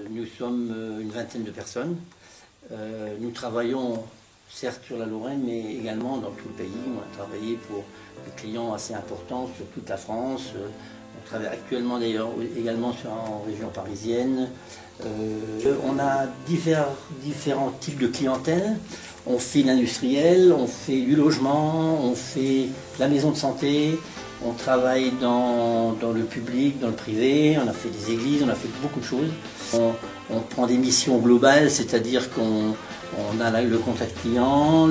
Nous sommes une vingtaine de personnes. Nous travaillons certes sur la Lorraine, mais également dans tout le pays. On a travaillé pour des clients assez importants sur toute la France. On travaille actuellement d'ailleurs également en région parisienne. On a différents types de clientèle. On fait l'industriel, on fait du logement, on fait la maison de santé. On travaille dans le public, dans le privé, on a fait des églises, on a fait beaucoup de choses. On prend des missions globales, c'est-à-dire qu'on a le contact client,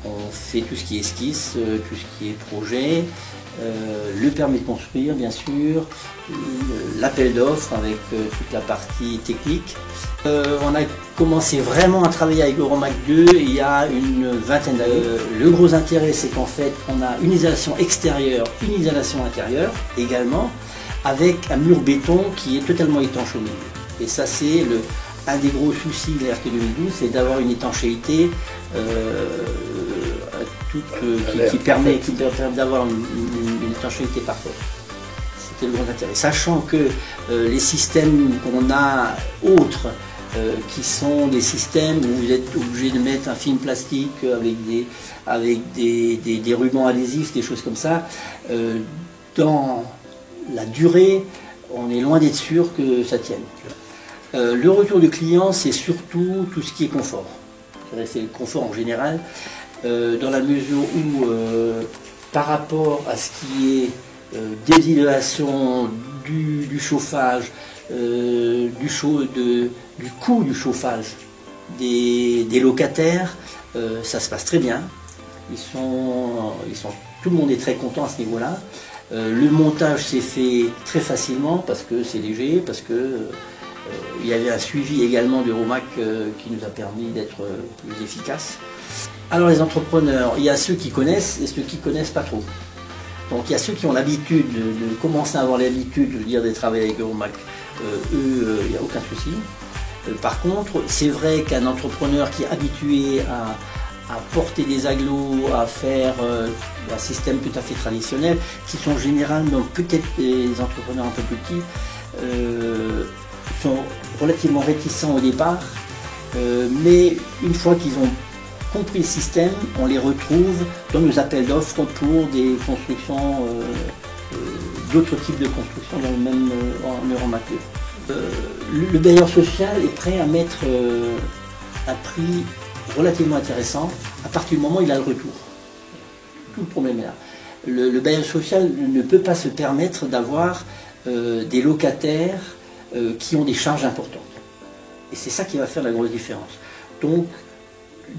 on fait tout ce qui est esquisse, tout ce qui est projet, le permis de construire bien sûr, l'appel d'offres avec toute la partie technique. On a commencé vraiment à travailler avec Euromac 2 il y a une vingtaine d'années. Le gros intérêt, c'est qu'en fait, on a une isolation extérieure, une isolation intérieure également, avec un mur béton qui est totalement étanche au milieu. Et ça, c'est un des gros soucis de la RT 2012, c'est d'avoir une étanchéité qui permet d'avoir une étanchéité parfaite. C'était le grand intérêt. Sachant que les systèmes qu'on a autres, qui sont des systèmes où vous êtes obligé de mettre un film plastique avec des rubans adhésifs, des choses comme ça, dans la durée, on est loin d'être sûr que ça tienne. Le retour du client, c'est surtout tout ce qui est confort. C'est le confort en général, dans la mesure où, par rapport à ce qui est désisolation du chauffage, du coût du chauffage des locataires, ça se passe très bien. Tout le monde est très content à ce niveau-là. Le montage s'est fait très facilement parce que c'est léger, parce que il y avait un suivi également d'Euromac qui nous a permis d'être plus efficace. Alors les entrepreneurs, il y a ceux qui connaissent et ceux qui ne connaissent pas trop. Donc il y a ceux qui ont l'habitude de commencer à avoir l'habitude, je veux dire, de travailler avec Euromac. Eux, il n'y a aucun souci. Par contre, c'est vrai qu'un entrepreneur qui est habitué à porter des agglos, à faire un système tout à fait traditionnel, qui sont généralement peut-être des entrepreneurs un peu plus petits, sont relativement réticents au départ, mais une fois qu'ils ont compris le système, on les retrouve dans nos appels d'offres pour des constructions, d'autres types de constructions dans le même Euromac 2. Le bailleur social est prêt à mettre un prix relativement intéressant à partir du moment où il a le retour. Tout le problème est là. Le bailleur social ne peut pas se permettre d'avoir des locataires qui ont des charges importantes. Et c'est ça qui va faire la grosse différence. Donc,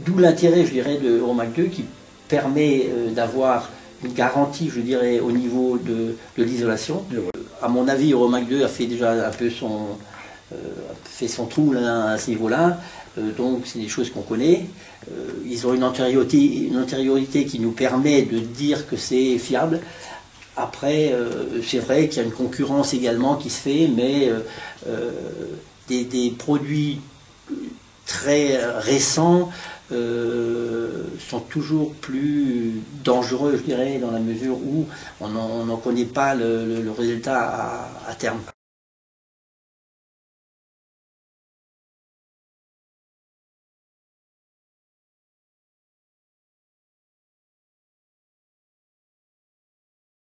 d'où l'intérêt, je dirais, de Euromac 2 qui permet d'avoir une garantie, je dirais, au niveau de l'isolation. À mon avis, Euromac 2 a fait déjà un peu son trou là, à ce niveau-là. Donc, c'est des choses qu'on connaît. Ils ont une antériorité qui nous permet de dire que c'est fiable. Après, c'est vrai qu'il y a une concurrence également qui se fait, mais des produits très récents sont toujours plus dangereux, je dirais, dans la mesure où on n'en connaît pas le résultat à terme.